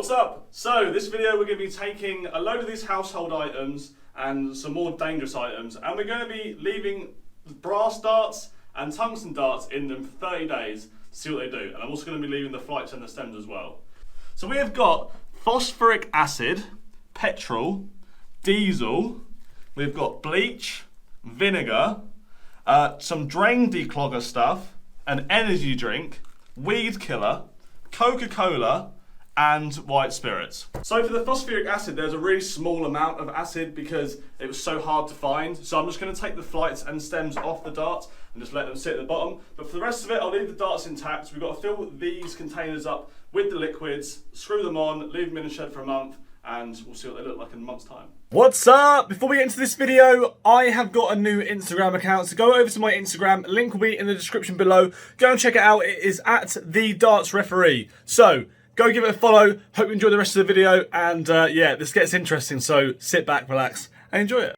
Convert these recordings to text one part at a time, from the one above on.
What's up? So this video we're going to be taking a load of these household items and some more dangerous items, and we're going to be leaving brass darts and tungsten darts in them for 30 days to see what they do. And I'm also going to be leaving the flights and the stems as well. So we have got phosphoric acid, petrol, diesel, we've got bleach, vinegar, some drain declogger stuff, an energy drink, weed killer, Coca-Cola, and white spirits. So for the phosphoric acid, there's a really small amount of acid because it was so hard to find. So I'm just going to take the flights and stems off the darts and just let them sit at the bottom. But for the rest of it, I'll leave the darts intact. We've got to fill these containers up with the liquids, screw them on, leave them in the shed for a month, and we'll see what they look like in a month's time. What's up? Before we get into this video, I have got a new Instagram account, so go over to my Instagram, link will be in the description below. Go and check it out, it is at The Darts Referee. So, go give it a follow, hope you enjoy the rest of the video, and yeah, this gets interesting, so sit back, relax, and enjoy it.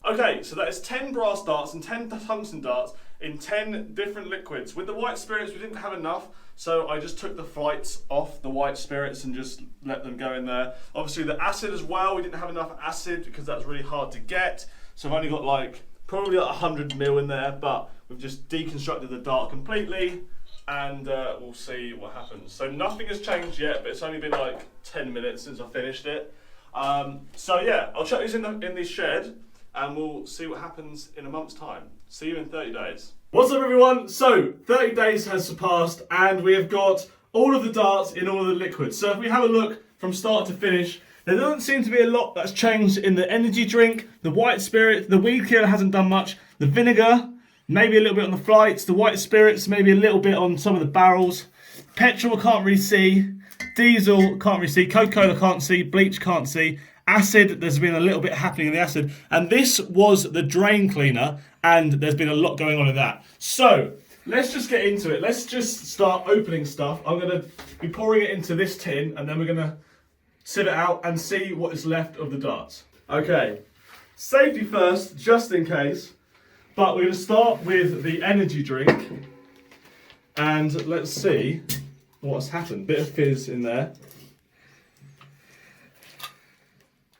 Okay, so that is 10 brass darts and 10 tungsten darts in 10 different liquids. With the white spirits, we didn't have enough, so I just took the flights off the white spirits and just let them go in there. Obviously the acid as well, we didn't have enough acid because that's really hard to get. So I've only got probably 100 ml in there, but we've just deconstructed the dart completely and we'll see what happens. So nothing has changed yet, but it's only been like 10 minutes since I finished it. So yeah, I'll chuck these in the shed and we'll see what happens in a month's time. See you in 30 days. What's up everyone? So 30 days has surpassed and we have got all of the darts in all of the liquids. So if we have a look from start to finish, there doesn't seem to be a lot that's changed in the energy drink, the white spirit, the weed killer hasn't done much, the vinegar, maybe a little bit on the flights, the white spirits, maybe a little bit on some of the barrels. Petrol can't really see, diesel can't really see, Coca-Cola can't see, bleach can't see, acid, there's been a little bit happening in the acid, and this was the drain cleaner, and there's been a lot going on in that. So, let's just get into it. Let's just start opening stuff. I'm going to be pouring it into this tin, and then we're going to sieve it out and see what is left of the darts. Okay, safety first, just in case. But we're going to start with the energy drink. And let's see what's happened. Bit of fizz in there.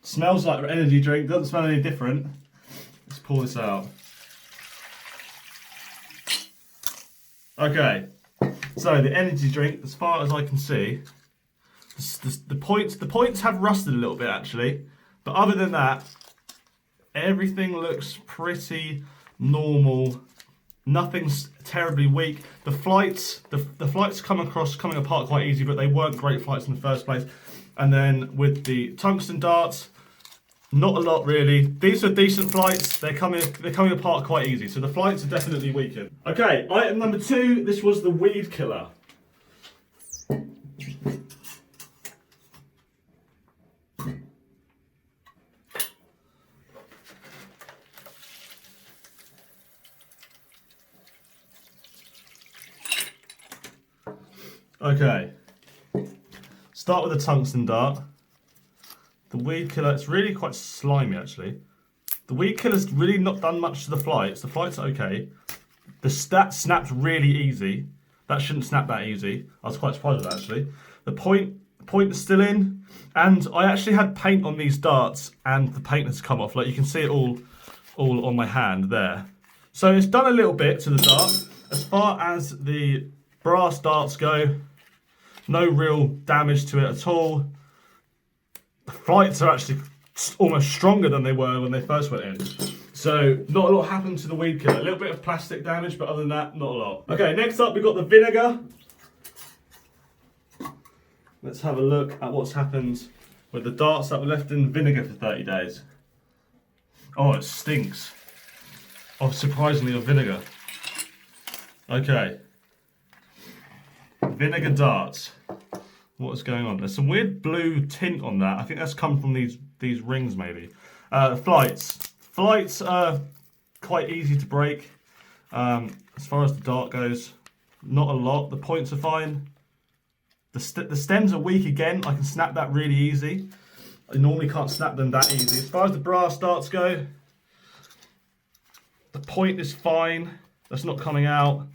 Smells like an energy drink, doesn't smell any different. Let's pour this out. Okay, so the energy drink, as far as I can see, the points have rusted a little bit actually, but other than that, everything looks pretty normal. Nothing's terribly weak. The flights coming apart quite easy, but they weren't great flights in the first place. And then with the tungsten darts, not a lot really. These are decent flights. They're coming apart quite easy. So the flights are definitely weakened. Okay, item number 2. This was the weed killer. Okay. Start with the tungsten dart. The weed killer, it's really quite slimy actually. The weed killer's really not done much to the flights. The flights are okay. The stat snapped really easy. That shouldn't snap that easy. I was quite surprised with that actually. The point is still in. And I actually had paint on these darts and the paint has come off. Like you can see it all on my hand there. So it's done a little bit to the dart. As far as the brass darts go, no real damage to it at all. The flights are actually almost stronger than they were when they first went in. So not a lot happened to the weed killer. A little bit of plastic damage, but other than that, not a lot. Okay, next up we've got the vinegar. Let's have a look at what's happened with the darts that were left in vinegar for 30 days. Oh, it stinks. Oh, surprisingly, of vinegar. Okay. Vinegar darts. What is going on? There's some weird blue tint on that. I think that's come from these rings maybe. Flights are quite easy to break. As far as the dart goes, not a lot. The points are fine. The stems are weak again. I can snap that really easy. I normally can't snap them that easy. As far as the brass darts go, the point is fine. That's not coming out.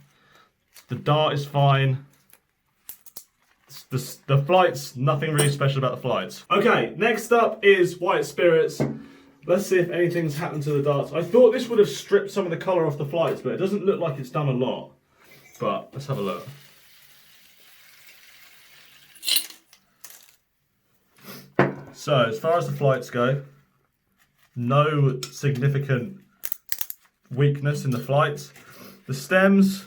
The dart is fine. The flights, nothing really special about the flights. Okay, next up is white spirits. Let's see if anything's happened to the darts. I thought this would have stripped some of the colour off the flights, but it doesn't look like it's done a lot. But let's have a look. So, as far as the flights go, no significant weakness in the flights. The stems,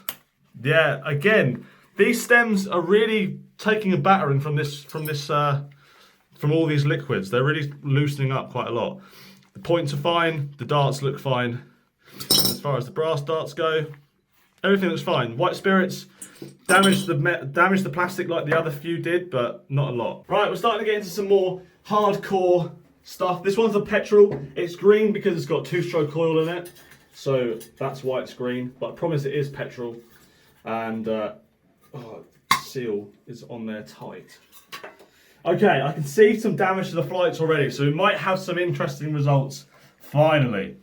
yeah, again, these stems are really taking a battering from all these liquids. They're really loosening up quite a lot. The points are fine. The darts look fine. And as far as the brass darts go, everything looks fine. White spirits damaged the plastic like the other few did, but not a lot. Right, we're starting to get into some more hardcore stuff. This one's a Petrol. It's green because it's got 2-stroke oil in it, so that's why it's green. But I promise it is Petrol. And seal is on there tight. Okay, I can see some damage to the flights already, so we might have some interesting results. Finally,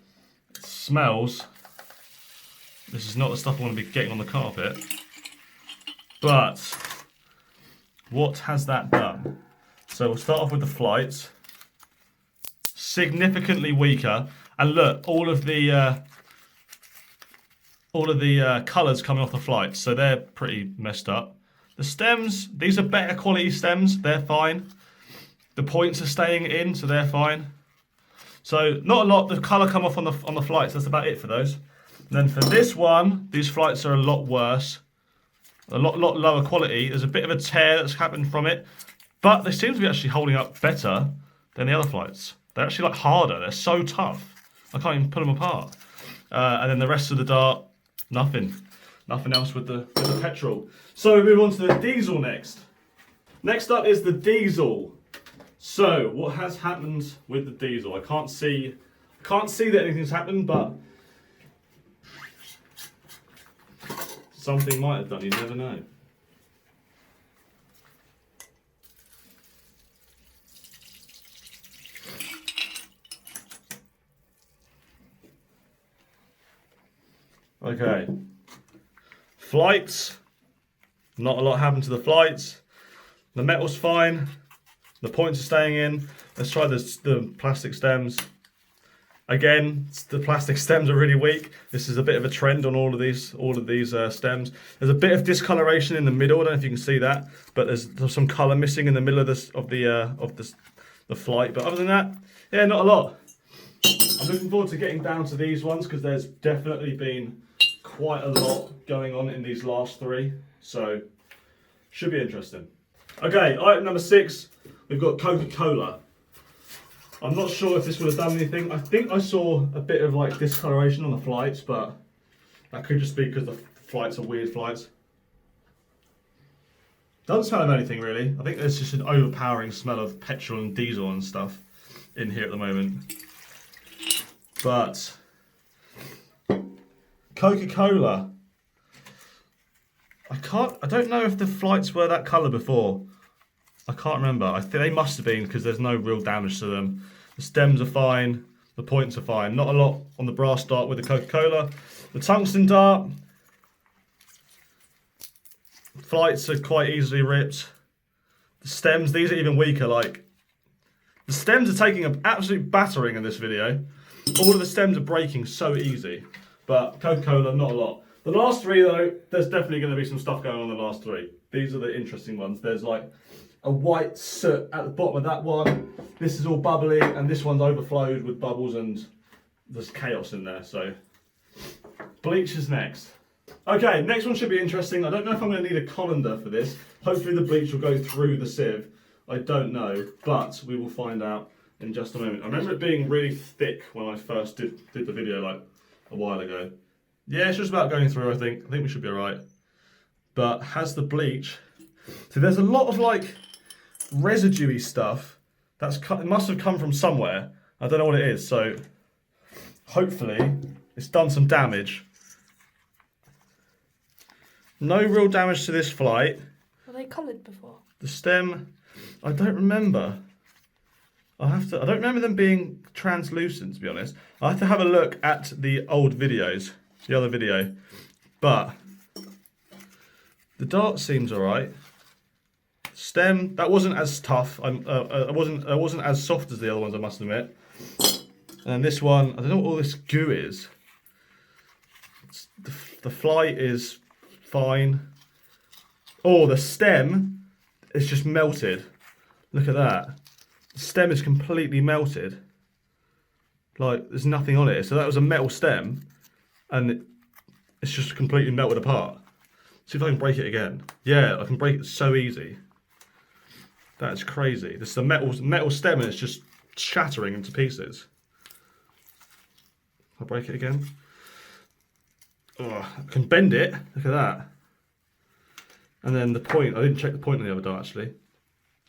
it smells. This is not the stuff I want to be getting on the carpet. But what has that done? So we'll start off with the flights. Significantly weaker, and look, all of the colours coming off the flights, so they're pretty messed up. The stems, these are better quality stems, they're fine. The points are staying in, so they're fine. So not a lot, the colour come off on the flights, that's about it for those. And then for this one, these flights are a lot worse. A lot lower quality. There's a bit of a tear that's happened from it. But they seem to be actually holding up better than the other flights. They're actually like harder, they're so tough. I can't even pull them apart. And then the rest of the dart, nothing. Nothing else with the Petrol. So we move on to the diesel next. Next up is the diesel. So what has happened with the diesel? I can't see that anything's happened, but Something might have done, you never know. Okay. Flights. Not a lot happened to the flights. The metal's fine. The points are staying in. Let's try the plastic stems. Again, the plastic stems are really weak. This is a bit of a trend on all of these stems. There's a bit of discoloration in the middle. I don't know if you can see that, but there's some color missing in the middle of the flight. But other than that, yeah, not a lot. I'm looking forward to getting down to these ones because there's definitely been quite a lot going on in these last three. So, should be interesting. Okay, item number 6, we've got Coca-Cola. I'm not sure if this would have done anything. I think I saw a bit of like discoloration on the flights, but that could just be because the flights are weird flights. Doesn't smell of anything really. I think there's just an overpowering smell of petrol and diesel and stuff in here at the moment. But Coca-Cola. I don't know if the flights were that colour before. I can't remember. I think they must have been because there's no real damage to them. The stems are fine. The points are fine. Not a lot on the brass dart with the Coca-Cola. The tungsten dart. Flights are quite easily ripped. The stems, these are even weaker. Like, the stems are taking an absolute battering in this video. All of the stems are breaking so easy. But Coca-Cola, not a lot. The last three though, there's definitely going to be some stuff going on in the last three. These are the interesting ones. There's like a white soot at the bottom of that one. This is all bubbly, and this one's overflowed with bubbles, and there's chaos in there. So, Bleach is next. Okay, next one should be interesting. I don't know if I'm going to need a colander for this. Hopefully the bleach will go through the sieve. I don't know, but we will find out in just a moment. I remember it being really thick when I first did the video like a while ago. Yeah, it's just about going through, I think. I think we should be alright. But has the bleach... So there's a lot of like residue-y stuff. It must have come from somewhere. I don't know what it is, so hopefully it's done some damage. No real damage to this flight. Were they coloured before? The stem, I don't remember. I don't remember them being translucent, to be honest. I have to have a look at the old videos, the other video. But the dart seems alright. Stem, that wasn't as tough. I wasn't as soft as the other ones, I must admit. And this one, I don't know what all this goo is. The flight is fine. Oh, the stem is just melted. Look at that. The stem is completely melted. Like, there's nothing on it. So that was a metal stem, and it's just completely melted apart. See if I can break it again. Yeah, I can break it so easy. That's crazy. This is a metal stem, and it's just shattering into pieces. I'll break it again. Oh, I can bend it. Look at that. And then the point. I didn't check the point on the other dart actually.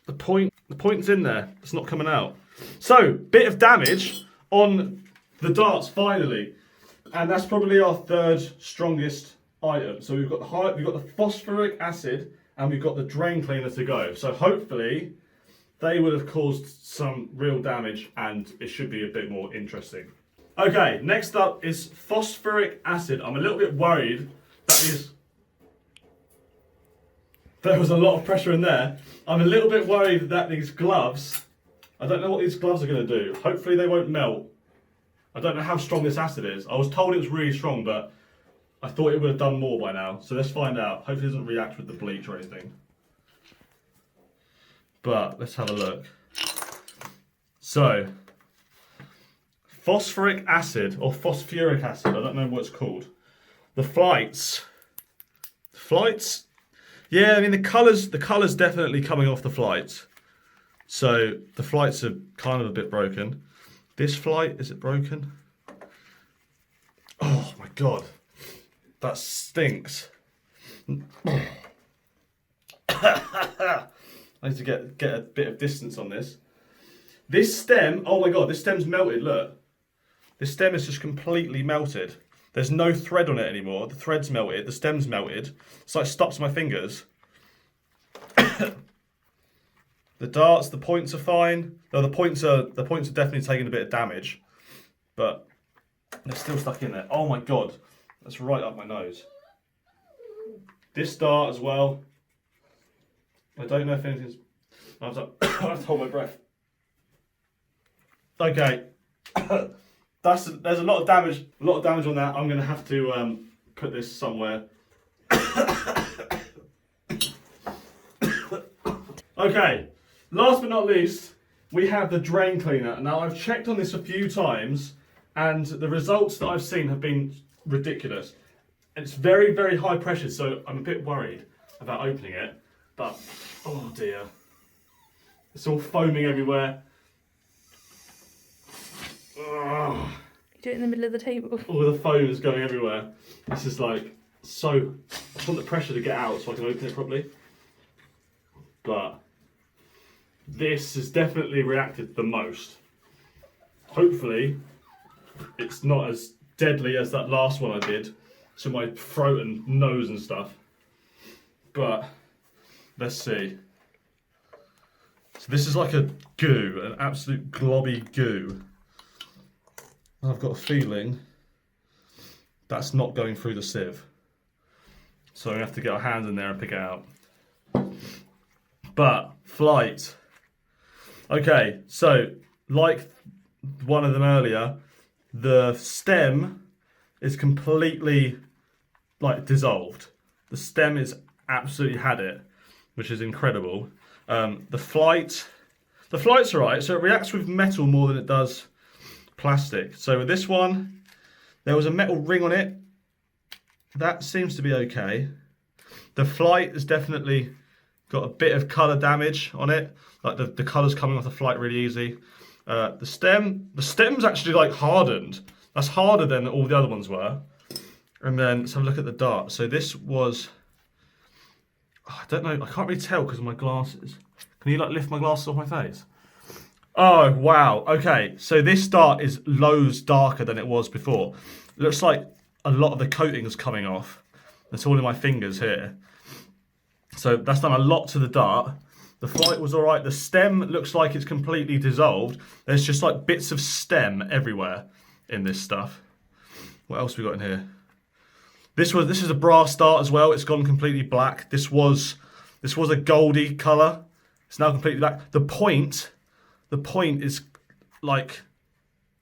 The point's in there. It's not coming out. So, bit of damage on the darts finally, and that's probably our third strongest item. So we've got the phosphoric acid, and we've got the drain cleaner to go. So hopefully they would have caused some real damage, and it should be a bit more interesting. Okay, next up is phosphoric acid. I'm a little bit worried there was a lot of pressure in there. I'm a little bit worried that these gloves, I don't know what these gloves are going to do. Hopefully they won't melt. I don't know how strong this acid is. I was told it was really strong, but I thought it would have done more by now. So let's find out. Hopefully it doesn't react with the bleach or anything. But let's have a look. So, phosphoric acid or phosphoric acid, I don't know what it's called. The flights, yeah, I mean the colours definitely coming off the flights. So the flights are kind of a bit broken. This flight, is it broken? Oh my god, that stinks. I need to get a bit of distance on this. This stem, oh my god, this stem's melted, look. This stem is just completely melted. There's no thread on it anymore. The thread's melted, the stem's melted. So it stops my fingers. The darts, the points are fine. No, the points are definitely taking a bit of damage, but they're still stuck in there. Oh my god, that's right up my nose. This dart as well. I don't know if anything's. I have to hold my breath. Okay, there's a lot of damage. A lot of damage on that. I'm gonna have to put this somewhere. Okay. Last but not least, we have the drain cleaner. Now, I've checked on this a few times, and the results that I've seen have been ridiculous. It's very, very high pressure, so I'm a bit worried about opening it. But, oh dear. It's all foaming everywhere. Ugh. You do it in the middle of the table. All the foam is going everywhere. This is like, so... I just want the pressure to get out so I can open it properly. But... this has definitely reacted the most. Hopefully, it's not as deadly as that last one I did to my throat and nose and stuff. But, let's see. So this is like a goo, an absolute globby goo. I've got a feeling that's not going through the sieve. So we have to get our hands in there and pick it out. But, flight. Okay, so like one of them earlier, the stem is completely like dissolved. The stem is absolutely had it, which is incredible. The flight's alright, so it reacts with metal more than it does plastic. So with this one, there was a metal ring on it. That seems to be okay. The flight has definitely got a bit of colour damage on it. Like the colour's coming off the flight really easy. The stem's actually like hardened. That's harder than all the other ones were. And then let's have a look at the dart. So this was, I don't know, I can't really tell because of my glasses. Can you like lift my glasses off my face? Oh wow, okay. So this dart is loads darker than it was before. It looks like a lot of the coating's coming off. It's all in my fingers here. So that's done a lot to the dart. The flight was all right. The stem looks like it's completely dissolved. There's just like bits of stem everywhere in this stuff. What else have we got in here? This is a brass dart as well. It's gone completely black. This was a goldy colour. It's now completely black. The point is like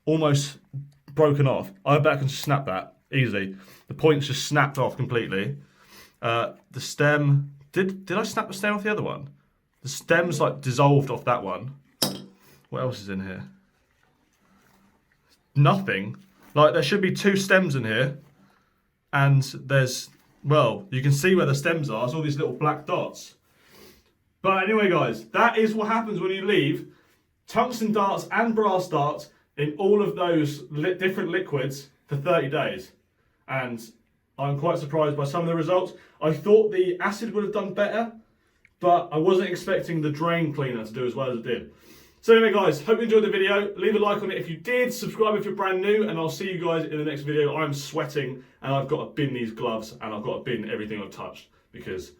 almost broken off. I bet I can snap that easy. The point's just snapped off completely. The stem. Did I snap the stem off the other one? The stem's like dissolved off that one. What else is in here? Nothing. Like there should be 2 stems in here. And there's, well, you can see where the stems are. It's all these little black dots. But anyway guys, that is what happens when you leave tungsten darts and brass darts in all of those different liquids for 30 days. And I'm quite surprised by some of the results. I thought the acid would have done better, but I wasn't expecting the drain cleaner to do as well as it did. So anyway guys, hope you enjoyed the video. Leave a like on it if you did, subscribe if you're brand new, and I'll see you guys in the next video. I'm sweating and I've got to bin these gloves and I've got to bin everything I've touched because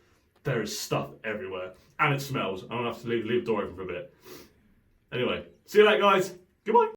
there is stuff everywhere and it smells. I'm going to have to leave the door open for a bit. Anyway, see you later guys. Goodbye.